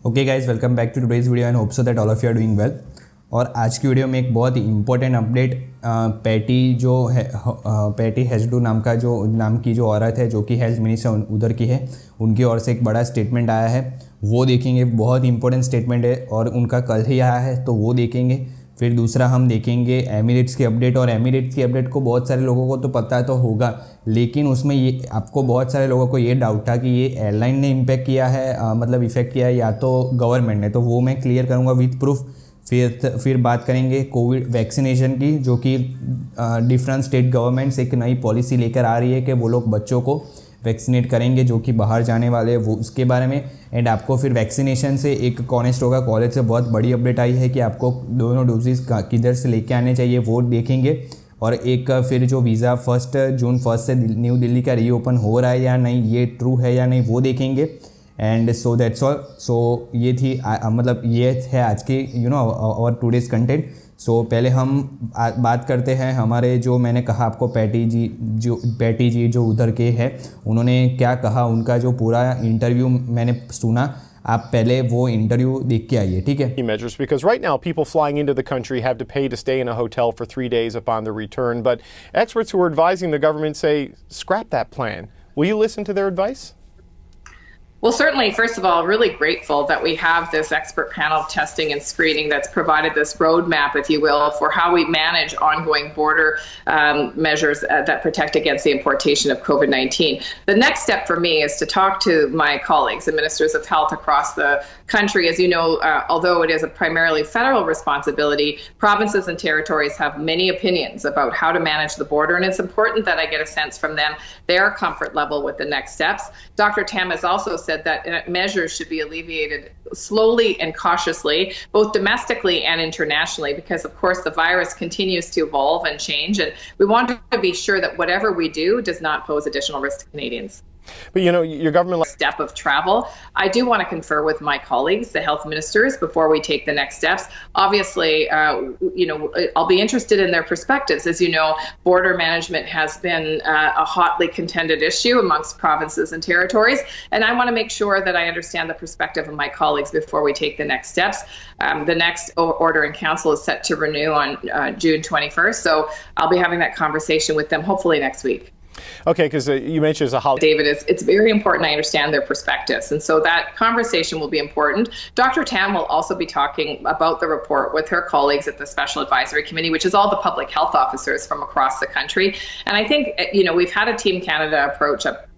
Okay guys, welcome back to today's video and hope so that all of you are doing well. और आज की video में एक बहुत ही इंपॉर्टेंट अपडेट पैटी जो है पैटी हेजडू नाम की जो औरत है जो कि हेल्थ मिनिस्टर उधर की है, उनकी ओर से एक बड़ा स्टेटमेंट आया है, वो देखेंगे। बहुत इंपॉर्टेंट स्टेटमेंट है और उनका कल ही आया है तो वो देखेंगे। फिर दूसरा हम देखेंगे एमिरेट्स की अपडेट, और एमिरेट्स की अपडेट को बहुत सारे लोगों को तो पता तो होगा, लेकिन उसमें ये आपको बहुत सारे लोगों को ये डाउट था कि ये एयरलाइन ने इम्पैक्ट किया है, मतलब इफ़ेक्ट किया है या तो गवर्नमेंट ने, तो वो मैं क्लियर करूँगा विथ प्रूफ। फिर बात करेंगे कोविड वैक्सीनेशन की, जो कि डिफरेंट स्टेट गवर्नमेंट्स एक नई पॉलिसी लेकर आ रही है कि वो लोग बच्चों को वैक्सीनेट करेंगे जो कि बाहर जाने वाले हैं, वो उसके बारे में। एंड आपको फिर वैक्सीनेशन से एक कॉनेस्ट होगा कॉलेज से बहुत बड़ी अपडेट आई है कि आपको दोनों डोजेस किधर से लेके आने चाहिए, वो देखेंगे। और एक फिर जो वीज़ा 1 जून से न्यू दिल्ली का रीओपन हो रहा है या नहीं, ये ट्रू है या नहीं, वो देखेंगे। And so that's all. So ये थी मतलब ये है आज की और टूडेज़ कंटेंट। सो पहले हम बात करते हैं हमारे, जो मैंने कहा आपको पैटी जी जो उधर के हैं, उन्होंने क्या कहा, उनका जो पूरा इंटरव्यू मैंने सुना। आप पहले वो इंटरव्यू देख के आइए, ठीक है। Measures, because right now people flying into the country have to pay to stay in a hotel for 3 days upon their return, but experts who are advising the government say scrap that plan. Will you listen to their advice? Well, certainly, first of all, really grateful that we have this expert panel of testing and screening that's provided this roadmap, if you will, for how we manage ongoing border measures that protect against the importation of COVID-19. The next step for me is to talk to my colleagues, the ministers of health across the country. As you know, although it is a primarily federal responsibility, provinces and territories have many opinions about how to manage the border, and it's important that I get a sense from them, their comfort level with the next steps. Dr. Tam has also said that measures should be alleviated slowly and cautiously, both domestically and internationally, because of course the virus continues to evolve and change, and we want to be sure that whatever we do does not pose additional risk to Canadians. But your government step of travel. I do want to confer with my colleagues, the health ministers, before we take the next steps. Obviously, I'll be interested in their perspectives. As you know, border management has been a hotly contended issue amongst provinces and territories, and I want to make sure that I understand the perspective of my colleagues before we take the next steps. The next order in council is set to renew on June 21st, so I'll be having that conversation with them hopefully next week. Okay, because you mentioned as a holiday. David, it's very important I understand their perspectives, and so that conversation will be important. Dr. Tam will also be talking about the report with her colleagues at the Special Advisory Committee, which is all the public health officers from across the country. And I think, we've had a Team Canada approach up,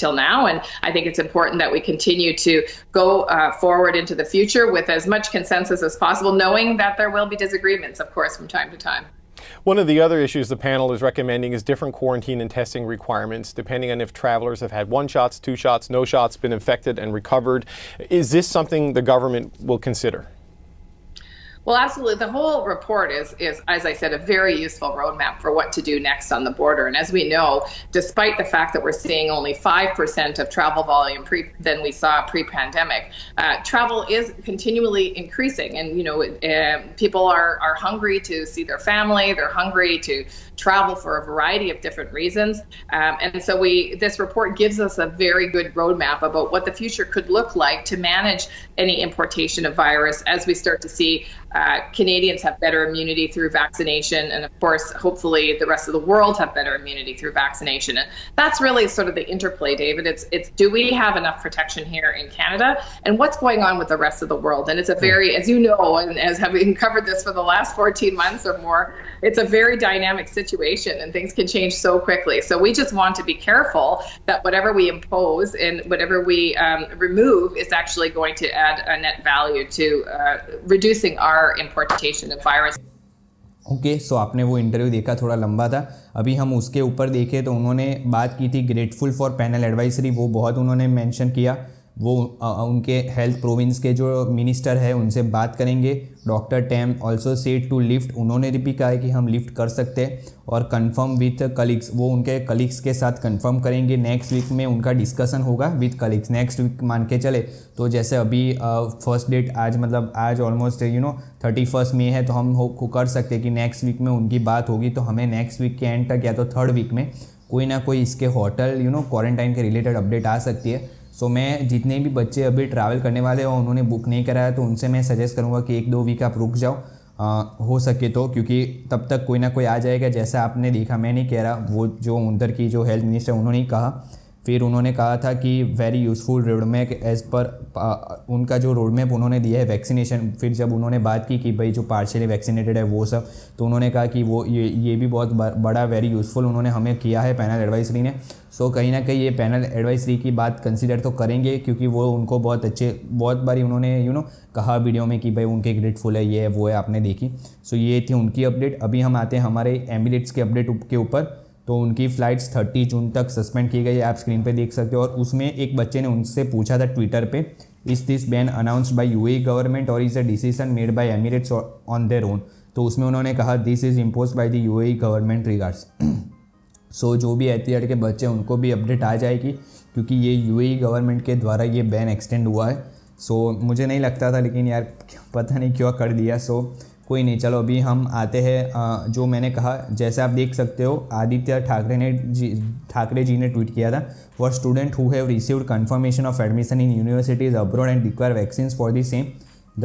till now, and I think it's important that we continue to go forward into the future with as much consensus as possible, knowing that there will be disagreements, of course, from time to time. One of the other issues the panel is recommending is different quarantine and testing requirements, depending on if travelers have had 1 shot, 2 shots, no shots, been infected and recovered. Is this something the government will consider? Well, absolutely. The whole report is, as I said, a very useful roadmap for what to do next on the border. And as we know, despite the fact that we're seeing only 5% of travel volume than we saw pre-pandemic, travel is continually increasing. And, people are hungry to see their family. They're hungry to travel for a variety of different reasons. And so this report gives us a very good roadmap about what the future could look like to manage any importation of virus as we start to see Canadians have better immunity through vaccination, and of course, hopefully the rest of the world have better immunity through vaccination. And that's really sort of the interplay, David. It's do we have enough protection here in Canada, and what's going on with the rest of the world? And it's a very, as you know, and as having covered this for the last 14 months or more, it's a very dynamic situation, and things can change so quickly. So we just want to be careful that whatever we impose and whatever we remove is actually going to add a net value to reducing our importation of virus. Okay, so आपने वो interview देखा, थोड़ा लंबा था। अभी हम उसके ऊपर देखें तो उन्होंने बात की थी ग्रेटफुल फॉर पैनल एडवाइजरी, वो बहुत उन्होंने मेंशन किया। वो उनके हेल्थ प्रोविंस के जो मिनिस्टर है उनसे बात करेंगे। Doctor Tam also said to lift, उन्होंने भी कहा है कि हम लिफ्ट कर सकते हैं, और कंफर्म विथ कलीग्स, वो उनके कलीग्स के साथ कंफर्म करेंगे। नेक्स्ट वीक में उनका डिस्कशन होगा विथ कलीग्स। नेक्स्ट वीक मान के चले तो जैसे अभी फर्स्ट डेट आज ऑलमोस्ट 31 मई है, तो हम कर सकते हैं कि नेक्स्ट वीक में उनकी बात होगी, तो हमें नेक्स्ट वीक के एंड तक या तो 3rd वीक में कोई ना कोई इसके होटल क्वारंटाइन के रिलेटेड अपडेट आ सकती है। सो मैं जितने भी बच्चे अभी ट्रैवल करने वाले हो उन्होंने बुक नहीं कराया तो उनसे मैं सजेस्ट करूँगा कि 1-2 वीक आप रुक जाओ हो सके तो, क्योंकि तब तक कोई ना कोई आ जाएगा। जैसा आपने देखा, मैं नहीं कह रहा, वो जो उधर की जो हेल्थ मिनिस्टर उन्होंने ही कहा। फिर उन्होंने कहा था कि very useful road map as per उनका जो रोड मैप उन्होंने दिया है वैक्सीनेशन। फिर जब उन्होंने बात की कि भाई जो पार्शियली वैक्सीनेटेड है वो सब, तो उन्होंने कहा कि वो ये भी बहुत बड़ा वेरी यूज़फुल उन्होंने हमें किया है पैनल एडवाइजरी ने। सो कहीं ना कहीं ये पैनल एडवाइजरी की बात कंसिडर तो करेंगे, क्योंकि वो उनको बहुत बारी उन्होंने कहा वीडियो में कि भाई उनके ग्रेटफुल है, ये है वो है, आपने देखी। सो ये थी उनकी अपडेट। अभी हम आते हैं हमारे एमिरेट्स के अपडेट के ऊपर। तो उनकी फ़्लाइट्स 30 जून तक सस्पेंड की गई, आप स्क्रीन पे देख सकते हो। और उसमें एक बच्चे ने उनसे पूछा था ट्विटर पे, is this ban announced by UAE government और is a decision made by Emirates on their own. तो उसमें उन्होंने कहा this is impose by the UAE government regards. So जो भी एहतियात के बच्चे उनको भी अपडेट आ जाएगी, क्योंकि ये यूएई गवर्नमेंट के द्वारा ये बैन एक्सटेंड हुआ है। सो मुझे नहीं लगता था, लेकिन यार पता नहीं क्यों कर दिया। सो कोई नहीं, चलो अभी हम आते हैं जो मैंने कहा, जैसे आप देख सकते हो आदित्य ठाकरे जी ने ट्वीट किया था, for student who have received confirmation of admission in universities abroad and require vaccines for the same, the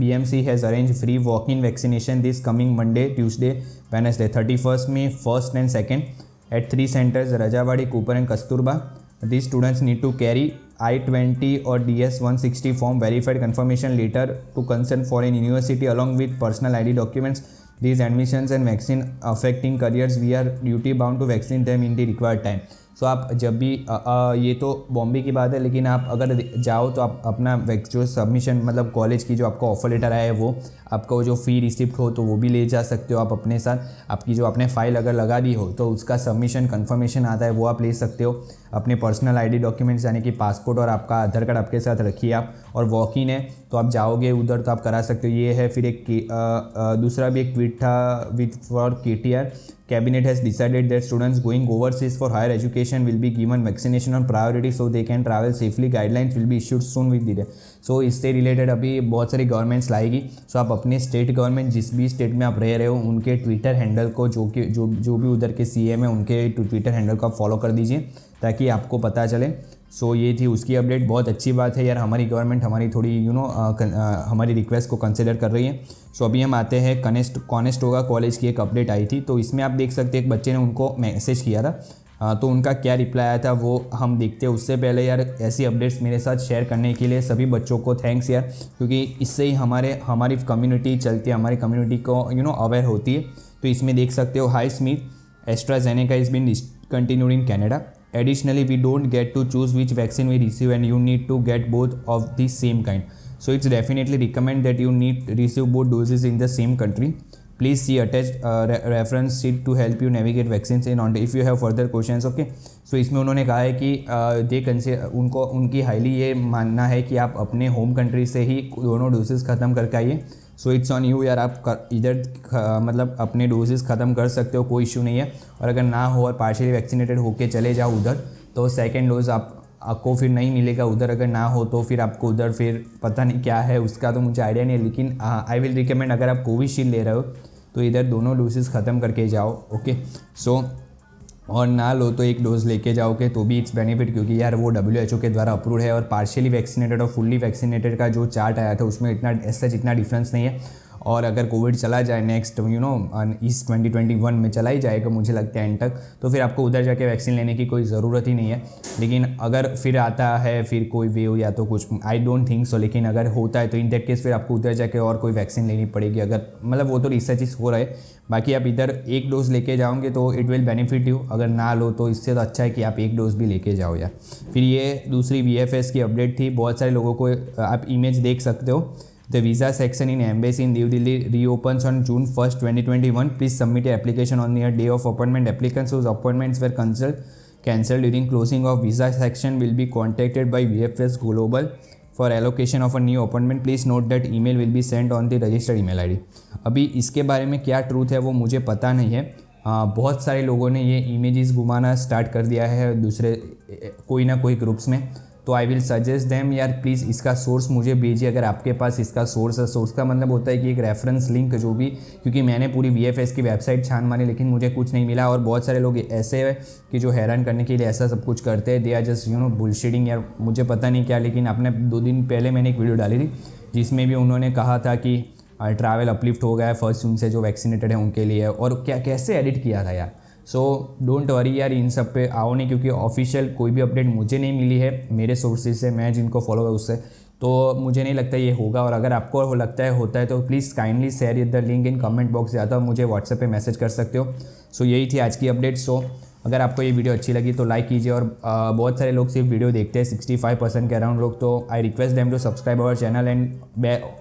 BMC has arrange free walk in vaccination this coming Monday, Tuesday, Wednesday 31 May, 1st and 2nd at 3 centers, Rajawadi, Cooper and Kasturba. These students need to carry I-20 or DS-160 form, verified confirmation letter to consent for an university along with personal ID documents. These admissions and vaccine affecting careers, we are duty bound to vaccinate them in the required time. सो आप जब भी ये तो बॉम्बे की बात है, लेकिन आप अगर जाओ तो आप अपना जो सबमिशन मतलब कॉलेज की जो आपका ऑफर लेटर आया है वो आपका वो जो फ़ी रिसिप्ट हो तो वो भी ले जा सकते हो आप अपने साथ। आपकी जो आपने फ़ाइल अगर लगा दी हो तो उसका सबमिशन कन्फर्मेशन आता है वो आप ले सकते हो। अपने पर्सनल आईडी डॉक्यूमेंट्स यानी कि पासपोर्ट और आपका आधार कार्ड आपके साथ रखिए आप। और वॉक इन है तो आप जाओगे उधर तो आप करा सकते हो। ये है। फिर एक दूसरा भी एक ट्वीट था with for KTR, Cabinet has decided that students going overseas for higher education will be given vaccination on priority so they can travel safely. Guidelines will be issued soon with the so इससे related अभी बहुत सारी governments लाएगी। सो आप अपने state government जिस भी state में आप रह रहे हो उनके ट्विटर हैंडल को जो भी उधर के CM है उनके ट्विटर हैंडल को आप फॉलो कर दीजिए ताकि आपको पता चले। सो ये थी उसकी अपडेट। बहुत अच्छी बात है यार, हमारी गवर्नमेंट हमारी थोड़ी हमारी रिक्वेस्ट को कंसिडर कर रही है। सो अभी हम आते हैं कॉनेस्टोगा कॉलेज की एक अपडेट आई थी, तो इसमें आप देख सकते हैं एक बच्चे ने उनको मैसेज किया था, तो उनका क्या रिप्लाई आया था वो हम देखते हैं। उससे पहले यार ऐसी अपडेट्स मेरे साथ शेयर करने के लिए सभी बच्चों को थैंक्स यार, क्योंकि इससे ही हमारी कम्युनिटी चलती है, हमारी कम्युनिटी को अवेयर होती है। तो इसमें देख सकते हो, hi Smith, AstraZeneca is been discontinued in Canada. Additionally, we don't get to choose which vaccine we receive and you need to get both of the same kind. So it's definitely recommend that you need to receive both doses in the same country. Please see attached reference sheet to help you navigate vaccines in on if you have further questions. Okay. So इसमें उन्होंने कहा है कि उनकी highly ये मानना है कि आप अपने होम कंट्री से ही दोनों डोसेस ख़त्म करके आइए। सो इट्स ऑन यू यार, आप इधर मतलब अपने डोजेस ख़त्म कर सकते हो, कोई इशू नहीं है। और अगर ना हो और पार्शियली वैक्सीनेटेड होके चले जाओ उधर तो सेकंड डोज आपको फिर नहीं मिलेगा उधर। अगर ना हो तो फिर आपको उधर फिर पता नहीं क्या है उसका तो मुझे आइडिया नहीं है, लेकिन आई विल रिकमेंड अगर आप कोविशील्ड ले रहे हो तो इधर दोनों डोजेस ख़त्म करके जाओ। ओके। सो और ना लो तो एक डोज लेके जाओगे तो भी इट्स बेनिफिट, क्योंकि यार वो WHO के द्वारा अप्रूव है। और पार्शियली वैक्सीनेटेड और फुल्ली वैक्सीनेटेड का जो चार्ट आया था उसमें इतना डिफरेंस नहीं है। और अगर कोविड चला जाए नेक्स्ट इस 2021 में चला ही जाएगा मुझे लगता है एंड तक, तो फिर आपको उधर जाके वैक्सीन लेने की कोई ज़रूरत ही नहीं है। लेकिन अगर फिर आता है फिर कोई वेव या तो कुछ, आई डोंट थिंक सो, लेकिन अगर होता है तो इन दैट केस फिर आपको उधर जाके और कोई वैक्सीन लेनी पड़ेगी। अगर मतलब वो तो रिसर्च हो रहा है, बाकी आप इधर एक डोज लेके जाओगे तो इट विल बेनिफिट यू। अगर ना लो तो इससे तो अच्छा है कि आप एक डोज भी लेके जाओ यार। फिर ये दूसरी VFS की अपडेट थी। बहुत सारे लोगों को आप इमेज देख सकते हो। The visa section in embassy in New Delhi reopens on June 1st, 2021. Please submit your application on your day of appointment. Applicants whose appointments were cancelled during closing of visa section will be contacted by VFS Global for allocation of a new appointment. Please note that email will be sent on the registered email ID. अभी इसके बारे में क्या truth है वो मुझे पता नहीं है। बहुत सारे लोगों ने ये इमेजेस घुमाना स्टार्ट कर दिया है दूसरे कोई ना कोई ग्रुप्स में। तो आई विल सजेस्ट देम यार प्लीज़ इसका सोर्स मुझे भेजिए अगर आपके पास इसका सोर्स है। सोर्स का मतलब होता है कि एक रेफरेंस लिंक जो भी, क्योंकि मैंने पूरी VFS की वेबसाइट छान मारी लेकिन मुझे कुछ नहीं मिला। और बहुत सारे लोग ऐसे हैं कि जो हैरान करने के लिए ऐसा सब कुछ करते हैं, दे आर जस्ट बुलशिटिंग यार, मुझे पता नहीं क्या। लेकिन आपने 2 दिन पहले मैंने एक वीडियो डाली थी जिसमें भी उन्होंने कहा था कि ट्रैवल अपलिफ्ट हो गया है 1 जून से जो वैक्सीनेटेड है उनके लिए, और क्या कैसे एडिट किया था यार। सो डोंट वरी यार, इन सब पे आओ नहीं, क्योंकि ऑफिशियल कोई भी अपडेट मुझे नहीं मिली है मेरे सोर्सेज से, मैं जिनको फॉलो है उससे, तो मुझे नहीं लगता ये होगा। और अगर आपको लगता है होता है तो please kindly share the link in comment box, या तो मुझे व्हाट्सएप पे मैसेज कर सकते हो। सो यही थी आज की अपडेट। सो अगर आपको ये वीडियो अच्छी लगी तो लाइक कीजिए। और बहुत सारे लोग सिर्फ वीडियो देखते हैं, 65% के अराउंड लोग, तो I request them to subscribe our channel and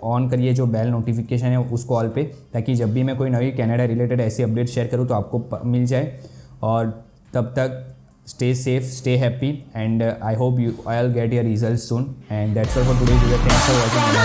on करिए जो बेल नोटिफिकेशन है उसको ऑल पे, ताकि जब भी मैं कोई नई कनाडा रिलेटेड ऐसी अपडेट शेयर करूँ तो आपको मिल जाए। और तब तक stay safe, stay happy, and I hope you all get your results soon. And that's all for today's video. Thanks for watching.